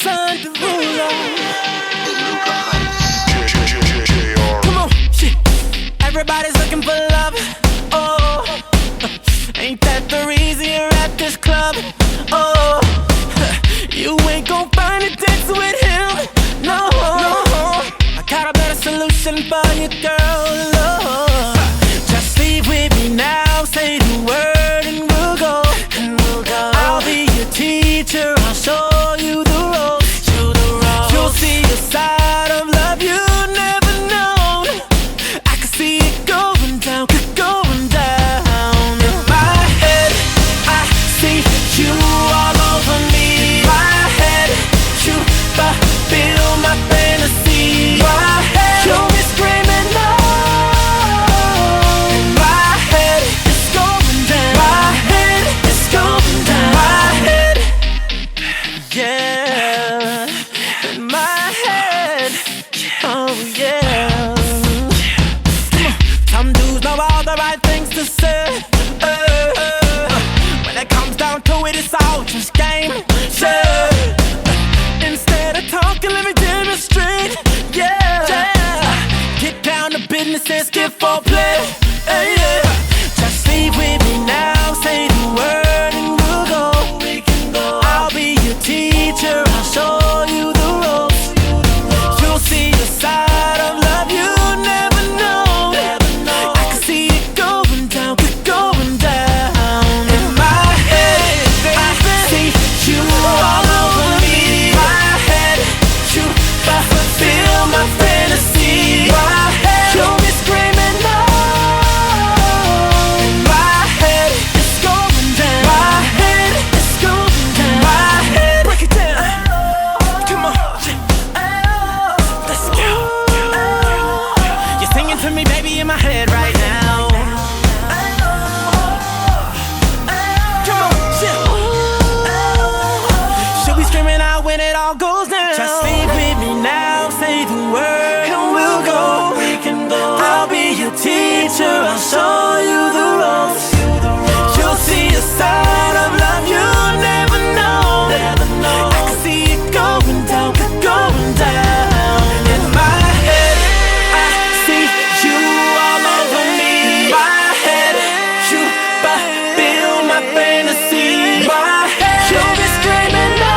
Son Derulo. Come on, shit. Everybody's looking for love. Oh, ain't that the reason you're at this club? Oh, you ain't gon' find a dance with him. No, I got a better solution for you, girl. Oh, just leave with me now. Say the word and we'll go. I'll be your teacher. I'll show you the ropes. You'll see a side of love you never known. I can see it going down, going down. In my head, I see you all over me. My head, you fulfill my fantasy. My head, you'll be screaming no. In my head, it's going down. My head, it's going down. My head, yeah. In my head, oh yeah. Some dudes know all the right things to say. When it comes down to it, it's all just game. Yeah. Instead of talking, let me demonstrate. Yeah. Get down to business and skip for play. Yeah. Just leave with me now. Say the word and we'll go. I'll be your teacher. I'll show you the ropes. You'll see a side of love you never know. I can see it going down, going down. In my head, I see you all over me. My head, you fulfill my fantasy. My head, you'll be screaming no. In my head, it's going down. My head, it's going down. My head, break it down. Come on, let's go. You're singing to me, baby, in my head right now. Come on, chill. She'll be screaming out when it all goes down. Just leave with me now, say the word and we'll go. I'll be your teacher, I'll show you the ropes. You'll see a side of love you never know. I can see it going down, going down. In my head, I see you all over me. My head, you fulfill my fantasy. My head, you'll be screaming no.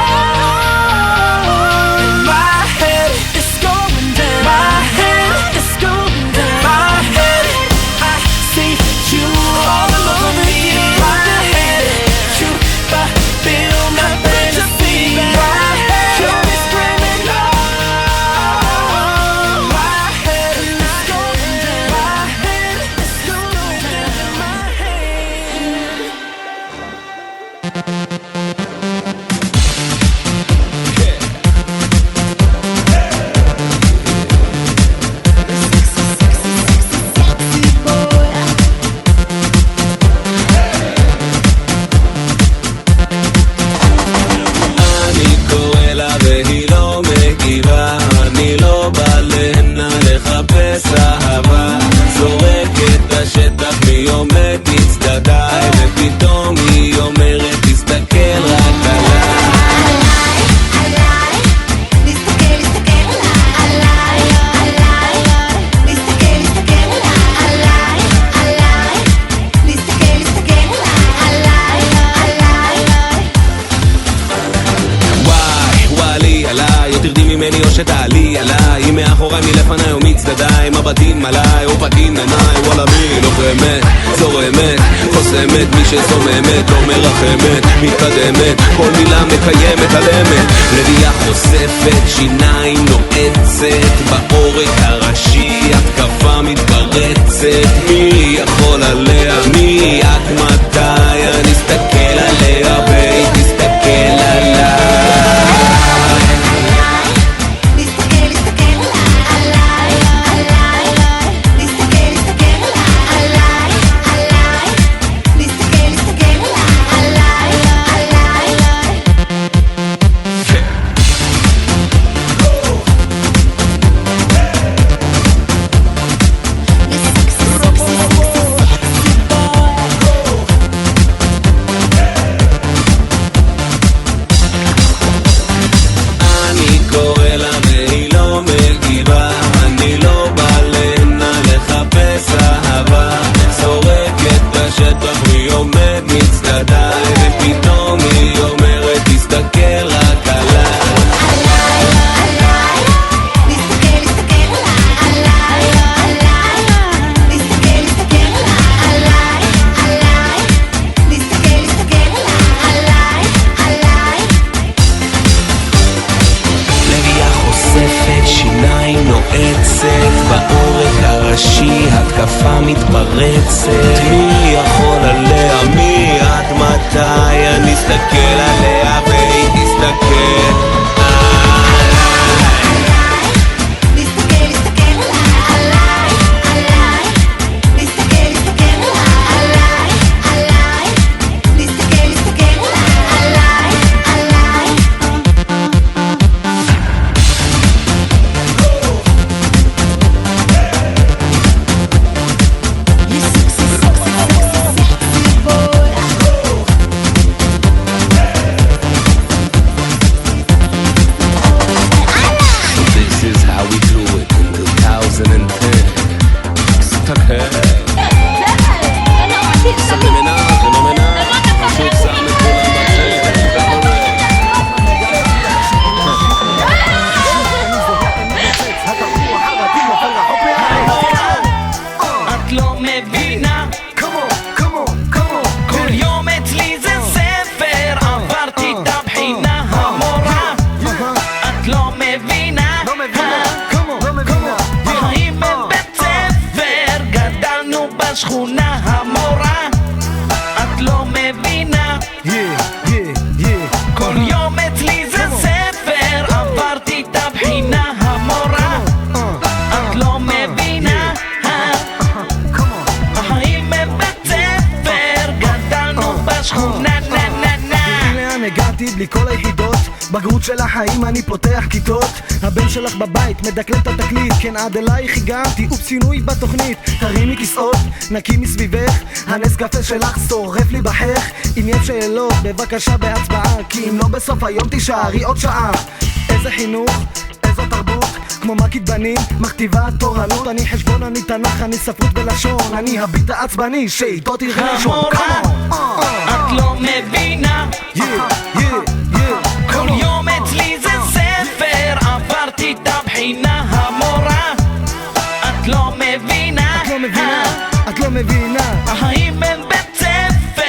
In my head, it's going down. My head, it's going down. My head, I see you all over me. My head, you fulfill my fantasy. My head, you'll be screaming no. My head, it's going down. My head, it's going down. My אני קורא לה והיא לא מגיבה, אני לא בא להנה לחפש אהבה, זורקת לשטח מי עומד מצדדיי, ופתאום היא אומרת תסתכל רק עליי. וואלי עליי, או תרדי ממני או שתעלי עליי, היא מאחוריי מלפניי או מצדדיי, מבטים עליי או פתין עיניי, וואלה מי לוחמת, זורמת, חוסמת, מי שזוממת, לא מרחמת, מתקדמת, כל מילה מקיימת על אמת, רבייה חושפת, שיניים נועצת, בעורק הראשי, התקפה מתפרצת, מי יכול עליה, מי את מתי, אני אסתכל עליה והיא תסתכל עליי. מתפרצת, מי יכול עליה? מי? עד מתי אני אסתכל עליה והיא תסתכל שכונה המורה, את לא מבינה. כל יום אצלי זה ספר, עברתי את הבחינה המורה, את לא מבינה. החיים הם בית ספר, גדלנו בשכונה. לאן הגעתי בלי כל היחידות, בגרות של החיים אני פותח כיתות. הבן שלך בבית מדקלם את התקליט, כן עד אלייך הגעתי, אופס שינוי בתוכנית. תרימי כיסאות, נקי מסביבך, הנס קפה שלך שורף לי בחך. אם יש שאלות בבקשה בהצבעה, כי אם לא בסוף היום תישארי עוד שעה. איזה חינוך, איזו תרבות, כמו מקית בנים, מכתיבה תורנות. אני חשבון, אני תנ"ך, אני ספרות ולשון, אני הביט העצבני שאיתו תלכי לישון. המורה, את לא מבינה. כל יום אצלי זה ספר, עברתי את הבחינה המורה, את לא מבינה. את לא מבינה.